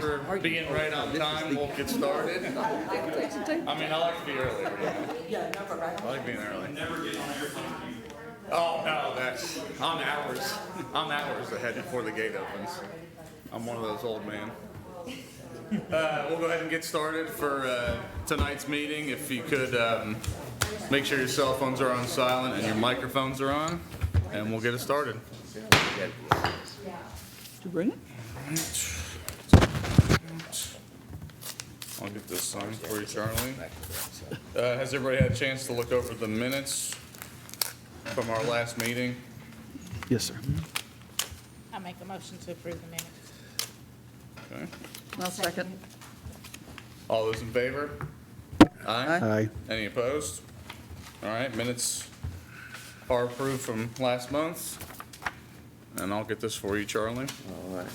Sorry for being right on time. We'll get started. I mean, I like to be early. I like being early. Oh no, I'm hours ahead before the gate opens. I'm one of those old men. We'll go ahead and get started for tonight's meeting. If you could make sure your cell phones are on silent and your microphones are on, and we'll get it started. Did you bring it? I'll get this signed for you, Charlie. Has everybody had a chance to look over the minutes from our last meeting? Yes, sir. I make a motion to approve the minutes. Okay. I'll second. All those in favor? Aye. Aye. Any opposed? All right, minutes are approved from last month. And I'll get this for you, Charlie. All right.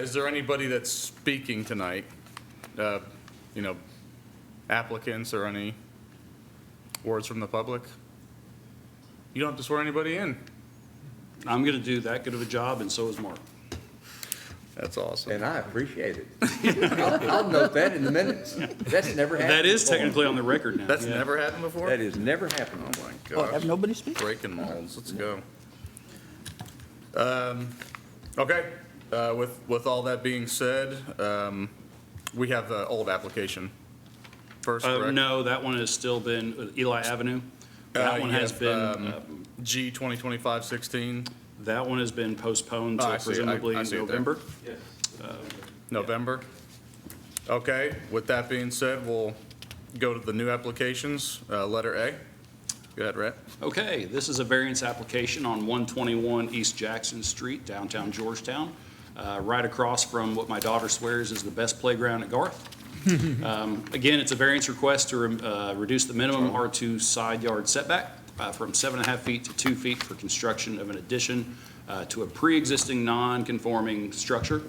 Is there anybody that's speaking tonight? Applicants or any words from the public? You don't have to swear anybody in. I'm going to do that good of a job, and so is Mark. That's awesome. And I appreciate it. I'll note that in the minutes. That's never happened. That is before. technically on the record now. That's Yeah. never happened before? That has never happened. Oh my Oh, gosh. have nobody speak? Breaking molds. Let's go. Okay. With all that being said, we have the old application first, correct? No, that one has still been Eli Avenue. That one you has have, been G 2025-16, that one has been postponed Oh, to I see it. presumably I see it there. November. November. Okay. With that being said, we'll go to the new applications. Letter A. Go ahead, Rhett. Okay, this is a variance application on 121 East Jackson Street, downtown Georgetown, right across from what my daughter swears is the best playground at Garth. Again, it's a variance request to reduce the minimum R2 side yard setback from 7.5 feet to 2 feet for construction of an addition to a pre-existing non-conforming structure.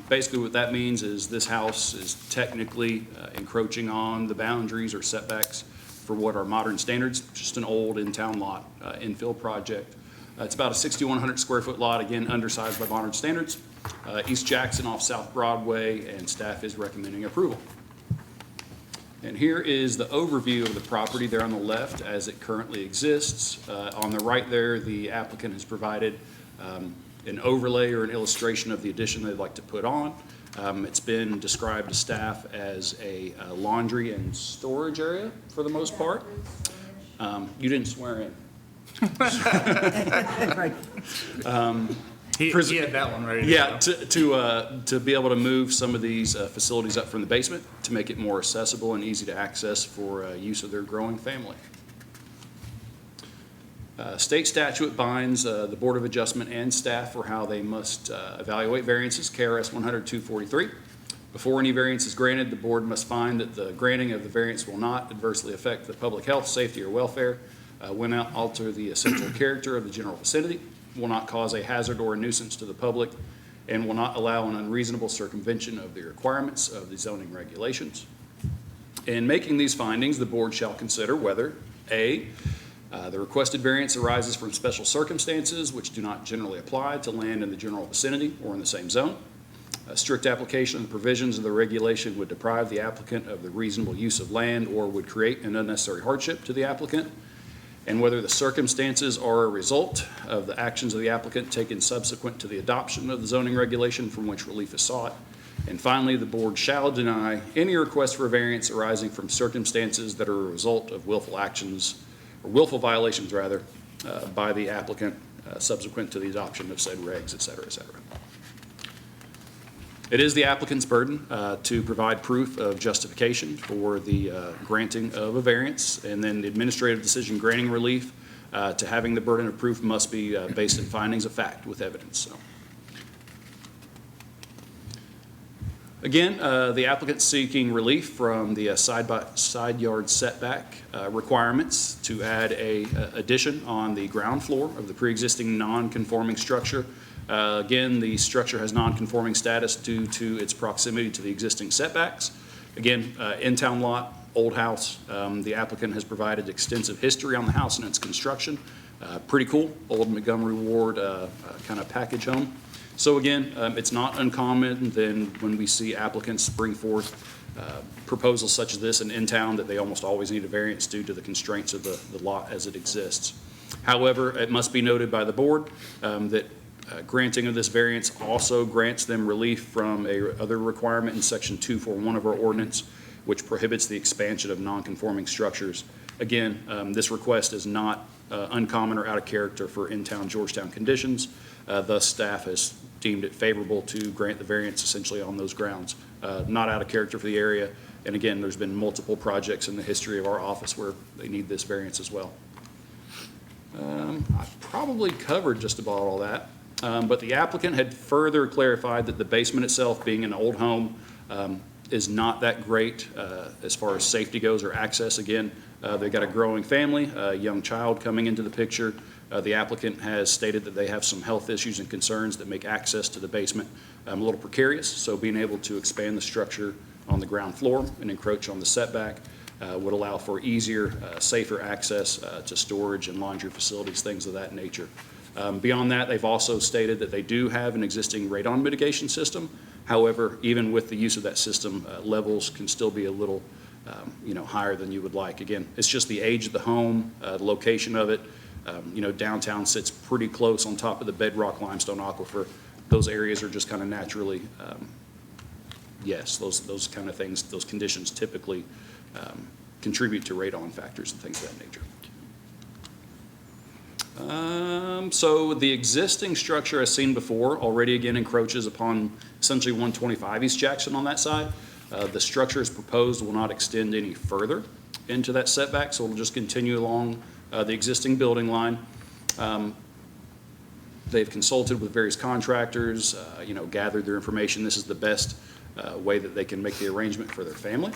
Basically what that means is this house is technically encroaching on the boundaries or setbacks for what are modern standards, just an old in-town lot infill project. It's about a 6,100 square foot lot, again, undersized by modern standards. East Jackson off South Broadway, and staff is recommending approval. And here is the overview of the property there on the left as it currently exists. On the right there, the applicant has provided an overlay or an illustration of the addition they'd like to put on. It's been described to staff as a laundry and storage area for the most part. You didn't swear in. Right. He had that one ready to Yeah, go. to be able to move some of these facilities up from the basement to make it more accessible and easy to access for use of their growing family. State statute binds the Board of Adjustment and staff for how they must evaluate variances, KRS 100-243. Before any variance is granted, the board must find that the granting of the variance will not adversely affect the public health, safety, or welfare, will not alter the essential character of the general vicinity, will not cause a hazard or a nuisance to the public, and will not allow an unreasonable circumvention of the requirements of the zoning regulations. In making these findings, the board shall consider whether A, the requested variance arises from special circumstances which do not generally apply to land in the general vicinity or in the same zone. A strict application of the provisions of the regulation would deprive the applicant of the reasonable use of land or would create an unnecessary hardship to the applicant. And whether the circumstances are a result of the actions of the applicant taken subsequent to the adoption of the zoning regulation from which relief is sought. And finally, the board shall deny any request for a variance arising from circumstances that are a result of willful actions, or willful violations rather, by the applicant subsequent to the adoption of said regs, et cetera, et cetera. It is the applicant's burden to provide proof of justification for the granting of a variance, and then the administrative decision granting relief to having the burden of proof must be based on findings of fact with evidence. So. Again, the applicant seeking relief from the side yard setback requirements to add a addition on the ground floor of the pre-existing non-conforming structure. Again, the structure has non-conforming status due to its proximity to the existing setbacks. Again, in-town lot, old house. The applicant has provided extensive history on the house and its construction. Pretty cool, old Montgomery Ward kind of package home. So again, it's not uncommon then when we see applicants bring forth proposals such as this in town that they almost always need a variance due to the constraints of the lot as it exists. However, it must be noted by the board that granting of this variance also grants them relief from other requirement in section 241 of our ordinance, which prohibits the expansion of non-conforming structures. Again, this request is not uncommon or out of character for in-town Georgetown conditions. Thus, staff has deemed it favorable to grant the variance essentially on those grounds. Not out of character for the area. And again, there's been multiple projects in the history of our office where they need this variance as well. I've probably covered just about all that. But the applicant had further clarified that the basement itself, being an old home, is not that great as far as safety goes or access. Again, they've got a growing family, a young child coming into the picture. The applicant has stated that they have some health issues and concerns that make access to the basement a little precarious. So being able to expand the structure on the ground floor and encroach on the setback would allow for easier, safer access to storage and laundry facilities, things of that nature. Beyond that, they've also stated that they do have an existing radon mitigation system. However, even with the use of that system, levels can still be a little higher than you would like. Again, it's just the age of the home, the location of it. Downtown sits pretty close on top of the bedrock limestone aquifer. Those areas are just kind of naturally, yes, those kind of things, those conditions typically contribute to radon factors and things of that nature. So the existing structure as seen before already again encroaches upon essentially 125 East Jackson on that side. The structure as proposed will not extend any further into that setback, so it'll just continue along the existing building line. They've consulted with various contractors, gathered their information. This is the best way that they can make the arrangement for their family.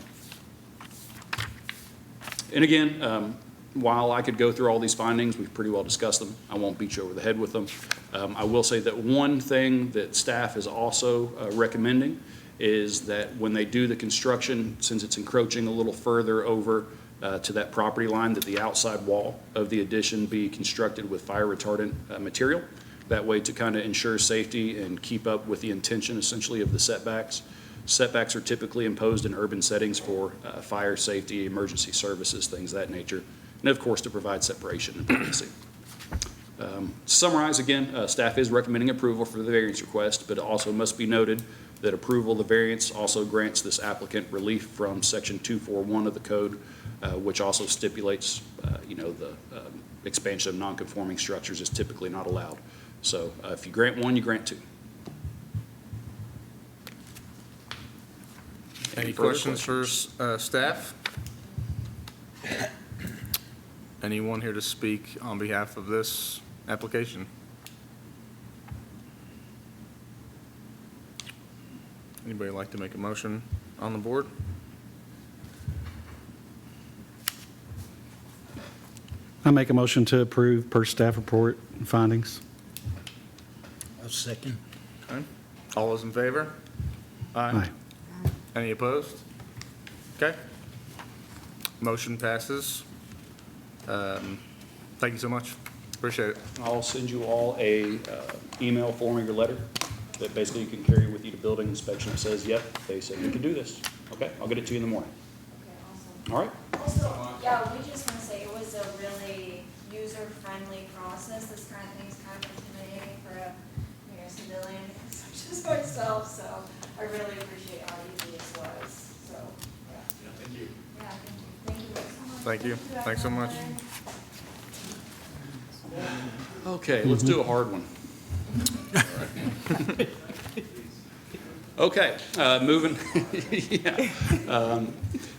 And again, while I could go through all these findings, we've pretty well discussed them. I won't beat you over the head with them. I will say that one thing that staff is also recommending is that when they do the construction, since it's encroaching a little further over to that property line, that the outside wall of the addition be constructed with fire retardant material. That way to kind of ensure safety and keep up with the intention essentially of the setbacks. Setbacks are typically imposed in urban settings for fire safety, emergency services, things of that nature. And of course, to provide separation and privacy. To summarize again, staff is recommending approval for the variance request, but it also must be noted that approval of the variance also grants this applicant relief from section 241 of the code, which also stipulates, the expansion of non-conforming structures is typically not allowed. So if you grant one, you grant two. Any questions for staff? Anyone here to speak on behalf of this application? Anybody like to make a motion on the board? I make a motion to approve per staff report and findings. I'll second. Okay. All those in favor? Aye. Any opposed? Okay. Motion passes. Thank you so much. Appreciate it. I'll send you all a email form of your letter that basically you can carry with you to building inspection that says, yep, they said you can do this. Okay, I'll get it to you in the morning. Okay, awesome. All right? Also, yeah, we just want to say it was a really user-friendly process. This kind of thing is kind of intimidating for a civilian such as myself, so I really appreciate how easy this was. So, yeah. Thank you. Yeah, thank you. Thank you so much. Thank you. Thanks so much. Okay, let's do a hard one. Okay, moving, yeah.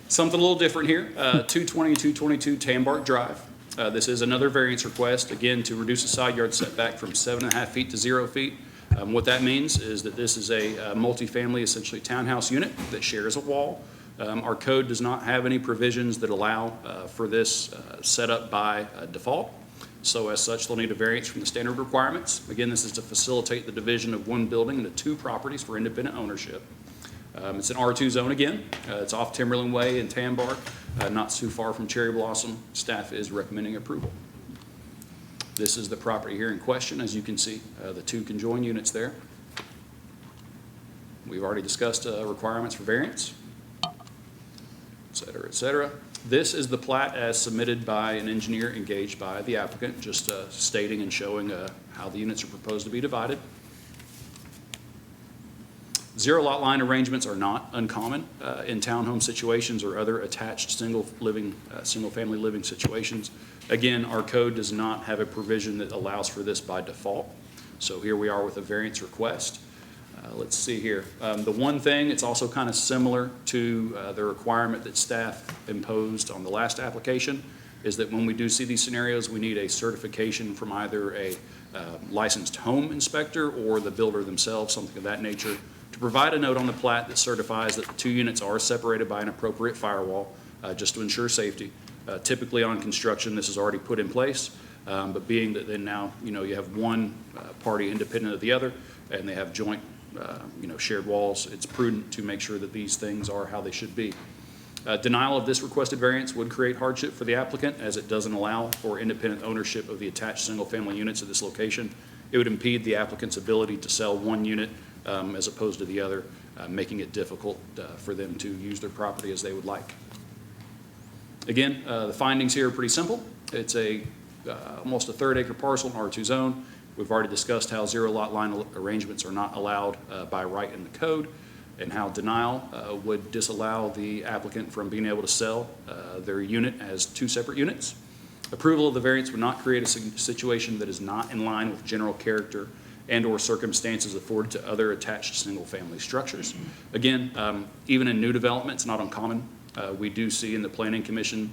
Something a little different here. 220 and 222 Tambark Drive. This is another variance request, again, to reduce the side yard setback from 7.5 feet to 0 feet. What that means is that this is a multifamily, essentially townhouse unit that shares a wall. Our code does not have any provisions that allow for this setup by default. So as such, they'll need a variance from the standard requirements. Again, this is to facilitate the division of one building into two properties for independent ownership. It's an R2 zone again. It's off Timberland Way in Tambark, not too far from Cherry Blossom. Staff is recommending approval. This is the property here in question. As you can see, the two conjoined units there. We've already discussed requirements for variance, et cetera, et cetera. This is the plat as submitted by an engineer engaged by the applicant, just stating and showing how the units are proposed to be divided. Zero lot line arrangements are not uncommon in townhome situations or other attached single-family living situations. Again, our code does not have a provision that allows for this by default. So here we are with a variance request. Let's see here. The one thing, it's also kind of similar to the requirement that staff imposed on the last application, is that when we do see these scenarios, we need a certification from either a licensed home inspector or the builder themselves, something of that nature, to provide a note on the plat that certifies that the two units are separated by an appropriate firewall, just to ensure safety. Typically on construction, this is already put in place, but being that then now, you have one party independent of the other, and they have joint, shared walls, it's prudent to make sure that these things are how they should be. Denial of this requested variance would create hardship for the applicant, as it doesn't allow for independent ownership of the attached single-family units at this location. It would impede the applicant's ability to sell one unit as opposed to the other, making it difficult for them to use their property as they would like. Again, the findings here are pretty simple. It's almost a 1/3 acre parcel in R2 zone. We've already discussed how zero lot line arrangements are not allowed by right in the code, and how denial would disallow the applicant from being able to sell their unit as two separate units. Approval of the variance would not create a situation that is not in line with general character and or circumstances afforded to other attached single-family structures. Again, even in new development, it's not uncommon. We do see in the Planning Commission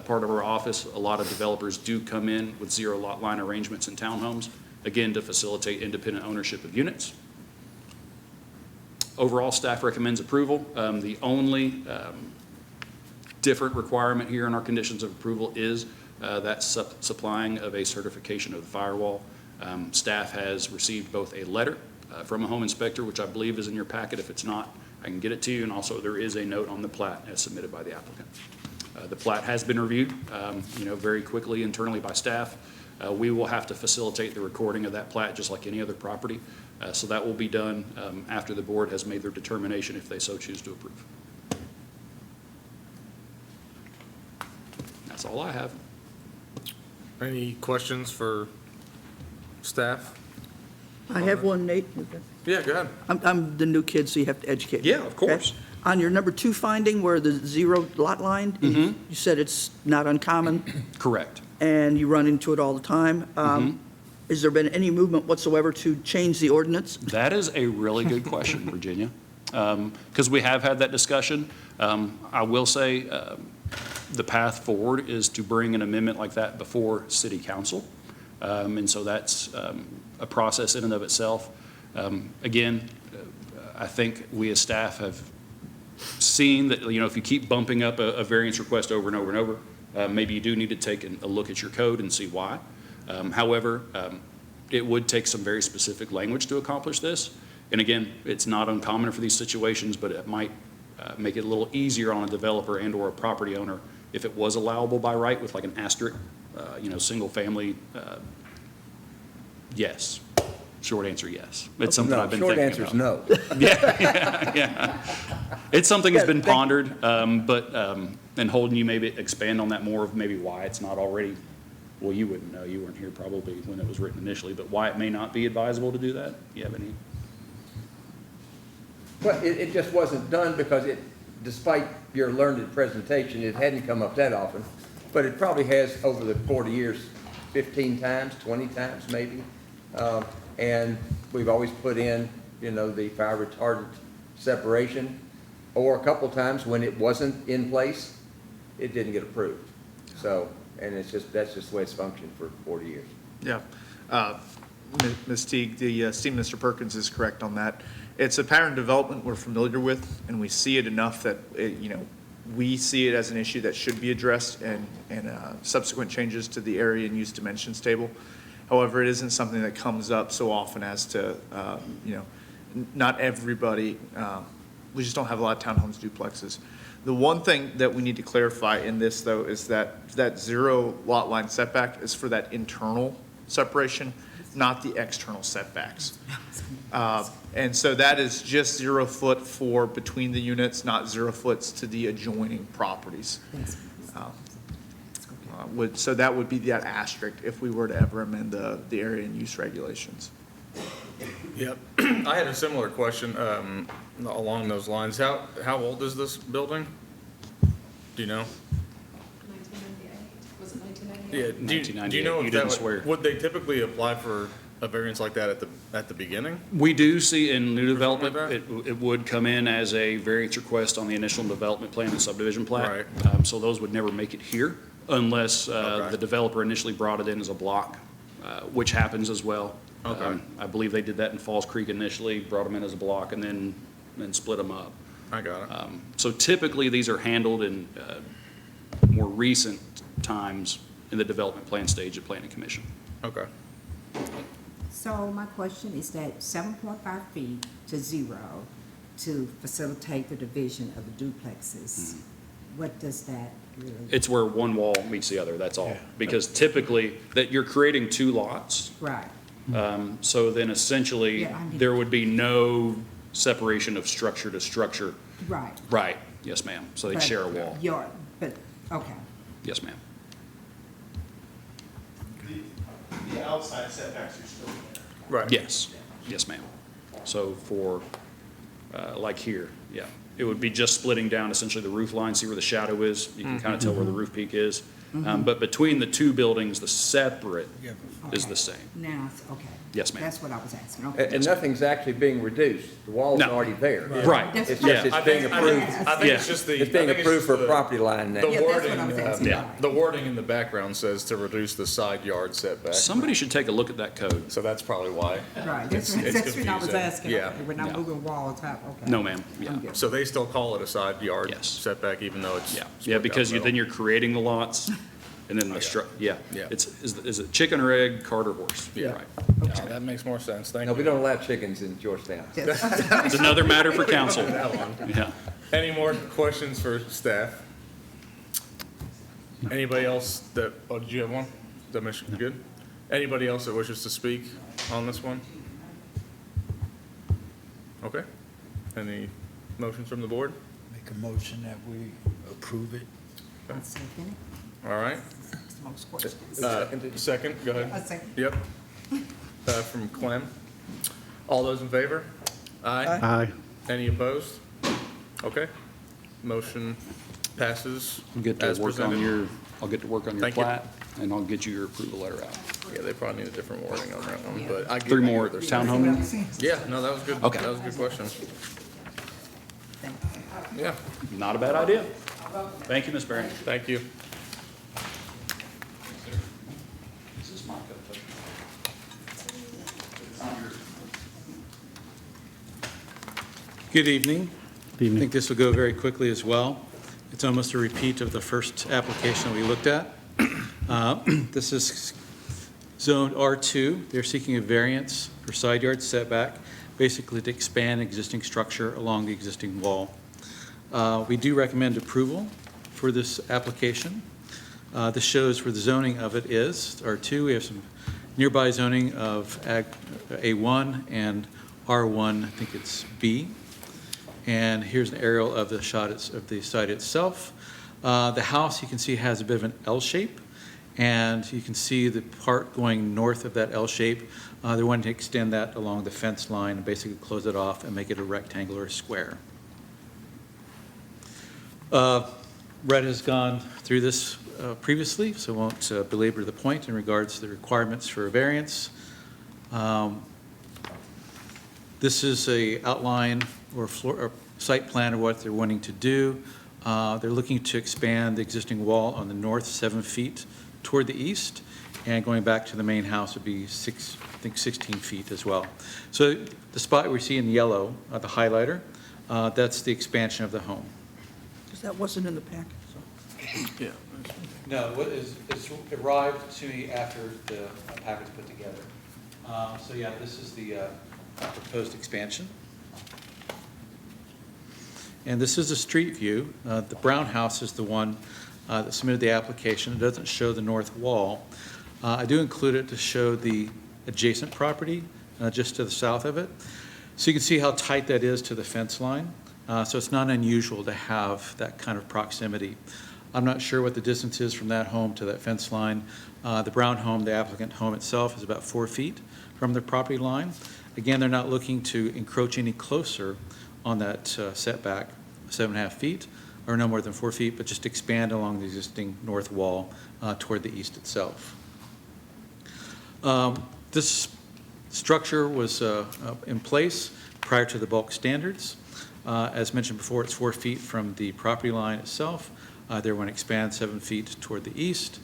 part of our office, a lot of developers do come in with zero lot line arrangements in townhomes, again, to facilitate independent ownership of units. Overall, staff recommends approval. The only different requirement here in our conditions of approval is that supplying of a certification of the firewall. Staff has received both a letter from a home inspector, which I believe is in your packet. If it's not, I can get it to you, and also there is a note on the plat as submitted by the applicant. The plat has been reviewed, very quickly internally by staff. We will have to facilitate the recording of that plat just like any other property. So that will be done after the board has made their determination if they so choose to approve. That's all I have. Any questions for staff? I have one, Nate. Yeah, go ahead. I'm the new kid, so you have to educate me. Yeah, of course. Okay? On your number 2 finding where the zero lot line, you said it's not uncommon Correct. and you run into it all the time. Has there been any movement whatsoever to change the ordinance? That is a really good question, Virginia, because we have had that discussion. I will say the path forward is to bring an amendment like that before City Council. And so that's a process in and of itself. Again, I think we as staff have seen that, if you keep bumping up a variance request over and over and over, maybe you do need to take a look at your code and see why. However, it would take some very specific language to accomplish this. And again, it's not uncommon for these situations, but it might make it a little easier on a developer and or a property owner if it was allowable by right with like an asterisk, single family. Yes. Short answer, yes. It's something I've been thinking about. Short answer is no. Yeah. It's something that's been pondered, and Holden, you maybe expand on that more of maybe why it's not already, well, you wouldn't know, you weren't here probably when it was written initially, but why it may not be advisable to do that? You have any? Well, it just wasn't done because despite your learned presentation, it hadn't come up that often, but it probably has over the 40 years, 15 times, 20 times maybe. And we've always put in, the fire retardant separation, or a couple times when it wasn't in place, it didn't get approved. So, and that's just the way it's functioned for 40 years. Yeah. Ms. Teague, the esteemed Mr. Perkins is correct on that. It's a pattern development we're familiar with, and we see it enough that, we see it as an issue that should be addressed and subsequent changes to the area and use dimensions table. However, it isn't something that comes up so often as to, not everybody, we just don't have a lot of townhomes duplexes. The one thing that we need to clarify in this, though, is that zero lot line setback is for that internal separation, not the external setbacks. And so that is just 0 foot for between the units, not 0 foot to the adjoining properties. So that would be that asterisk if we were to ever amend the area and use regulations. Yep. I had a similar question along those lines. How old is this building? Do you know? 1998, was it 1998? Yeah. Do you know You if didn't that swear. would they typically apply for a variance like that at the beginning? We do see in new development, like it would come in as a variance request on the initial development plan and subdivision plat. Right. So those would never make it here unless Okay. the developer initially brought it in as a block, which happens as well. Okay. I believe they did that in Falls Creek initially, brought them in as a block and then split them up. I got it. So typically, these are handled in more recent times in the development plan stage at Planning Commission. Okay. So my question is that 7.5 feet to 0 to facilitate the division of the duplexes, what does that really? It's where one wall meets the other, that's all. Because typically, that you're creating two lots, Right, so then essentially, Yeah, I need- there would be no separation of structure to structure. right. Right, yes, ma'am. So they'd But share a wall. Okay, Yes, ma'am. The outside setbacks are still there. Right. Yes, yes, ma'am. So for, like here, yeah, it would be just splitting down essentially the roof line, see where the shadow is. You can kind of tell where the roof peak is. But between the two buildings, the separate is Okay. the same. now, okay. Yes, ma'am. That's what I was asking, okay. And nothing's actually being reduced. The wall's No. already there. Right, That's It's fine. just, it's I being think approved, it's Yeah. just the. it's being I think approved for a just the- property line now. The Yeah, that's what I was wording, asking. yeah. right. the wording in the background says to reduce the side yard setback. Somebody should take a look at that code. So that's probably why. Right, It's that's what I was confusing. asking. Yeah. Okay, we're not Yeah. moving walls, okay. No, ma'am, yeah. I'm good. So they still call it a side yard Yes. setback, even though it's. Yeah, split yeah, down because the then middle? you're creating the lots, and then the yeah. Yeah. Is it chicken or egg, cart or horse? Yeah. Right. Yeah, that makes more sense. Thank No, you. we don't allow chickens in Georgetown. It's another matter for council. That one. Yeah. Any more questions for staff? Anybody else that, oh, did you have one? That mission, good? Anybody else that wishes to speak on this one? Okay. Any motions from the board? Make a motion that we approve it. I'll second it. All right. Most questions. Second, go A ahead. second. Yep. From Clem. All those in favor? Aye. Aye. Any opposed? Okay. Motion passes I'll get to as work on presented. I'll get to work on your Thank you. plat, and I'll get you your approval letter out. Yeah, they probably need a different wording on that one, but I get. Three more their- townhome. Yeah, no, that was good. Okay. That was a good question. Yeah, Not a bad idea. Thank you, Ms. Barron. thank you. This is my code. Good evening. Good evening. I think this will go very quickly as well. It's almost a repeat of the first application we looked at. This is zoned R2. They're seeking a variance for side yard setback, basically to expand existing structure along the existing wall. We do recommend approval for this application. This shows where the zoning of it is, R2. We have some nearby zoning of Ag A1 and R1, I think it's B. And here's an aerial of the of the site itself. The house, you can see, has a bit of an L shape, and you can see the part going north of that L shape. They're wanting to extend that along the fence line and basically close it off and make it a rectangular square. Red has gone through this previously, so I won't belabor the point in regards to the requirements for a variance. This is a outline or site plan of what they're wanting to do. They're looking to expand the existing wall on the north 7 feet toward the east, and going back to the main house would be 16 feet as well. So the spot we see in yellow, the highlighter, that's the expansion of the home. Because that wasn't in the packet, so. Yeah. No, it's arrived to me after the packet's put together. So yeah, this is the proposed expansion. And this is a street view. The brown house is the one that submitted the application. It doesn't show the north wall. I do include it to show the adjacent property just to the south of it. So you can see how tight that is to the fence line. So it's not unusual to have that kind of proximity. I'm not sure what the distance is from that home to that fence line. The Brown home, the applicant home itself, is about 4 feet from the property line. Again, they're not looking to encroach any closer on that setback, 7.5 feet, or no more than 4 feet, but just expand along the existing north wall toward the east itself. This structure was in place prior to the bulk standards. As mentioned before, it's 4 feet from the property line itself. They're going to expand 7 feet toward the east.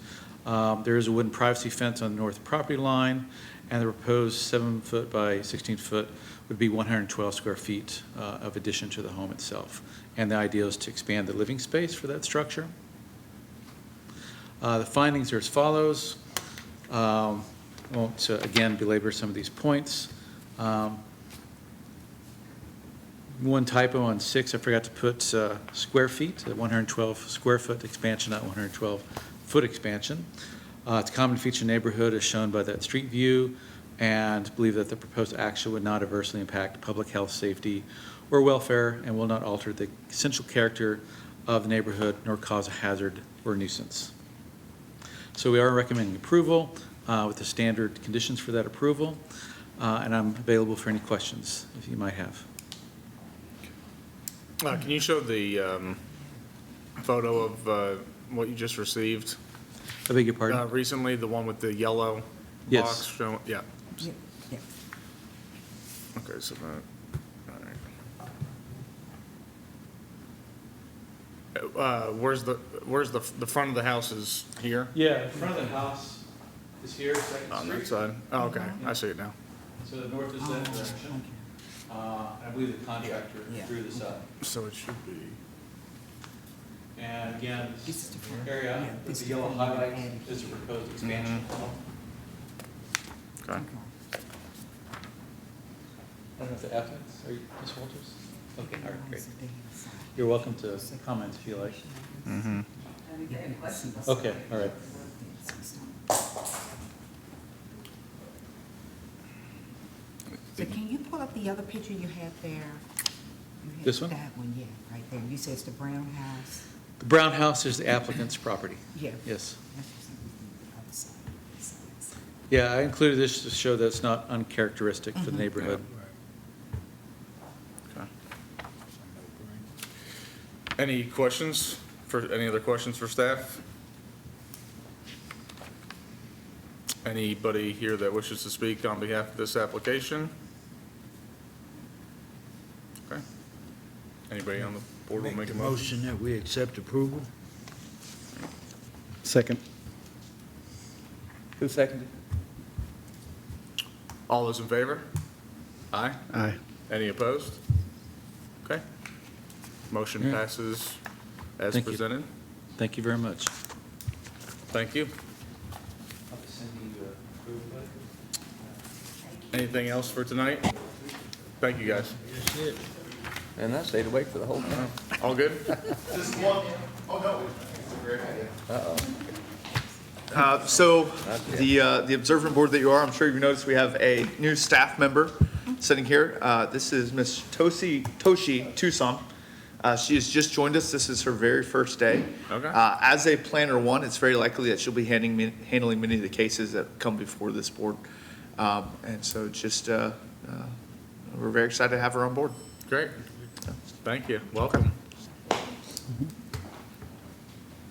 There is a wooden privacy fence on the north property line, and the proposed 7-foot by 16-foot would be 112 square feet of addition to the home itself. And the idea is to expand the living space for that structure. The findings are as follows. Won't, again, belabor some of these points. One typo on 6, I forgot to put square feet, 112 square foot expansion, not 112 foot expansion. It's a common feature neighborhood as shown by that street view, and believe that the proposed action would not adversely impact public health, safety, or welfare, and will not alter the essential character of the neighborhood nor cause a hazard or nuisance. So we are recommending approval with the standard conditions for that approval, and I'm available for any questions if you might have. Can you show the photo of what you just received I beg your pardon? recently, the one with the yellow Yes. box showing? Yeah. Yeah, yeah. Okay, so that, all right. Where's the front of the house is here? Yeah, the front of the house is here, Second On that Street. side? Oh, okay, I see it now. So the north is that direction. I believe the contractor Yeah. drew this up. So it should be. And again, This this is the front. area Yeah, with this the is yellow the front highlight and- is a proposed expansion. Okay. I don't know if the applicants, are you, Ms. Walters? Okay, all right, great. You're welcome to comment if you like. Okay, all right. So can you pull up the other picture you had there? You had This one? That one, yeah, right there. You said it's the brown house? The Brown house is the applicant's property. Yeah. Yes. That's just the other side, this side. Yeah, I included this to show that it's not uncharacteristic for the neighborhood. Okay. Any questions any other questions for staff? Anybody here that wishes to speak on behalf of this application? Okay. Anybody on the board will make a motion? Motion that we accept approval? Second. Who seconded? All those in favor? Aye. Aye. Any opposed? Okay. Motion passes as Thank you. presented. Thank you very much. Thank you. Anything else for tonight? Thank you, guys. That's it. And I stayed awake for the whole time. All good? So the observant board that you are, I'm sure you've noticed we have a new staff member sitting here. This is Miss Toshi Tucson. She has just joined us. This is her very first day. Okay. As a planner one, it's very likely that she'll be handling many of the cases that come before this board. And so just, we're very excited to have her on board. Great. Thank you. Welcome.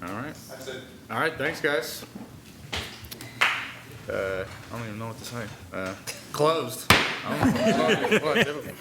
All right. That's it. All right, thanks, guys. I don't even know what to say. Closed. I don't know what to say. What?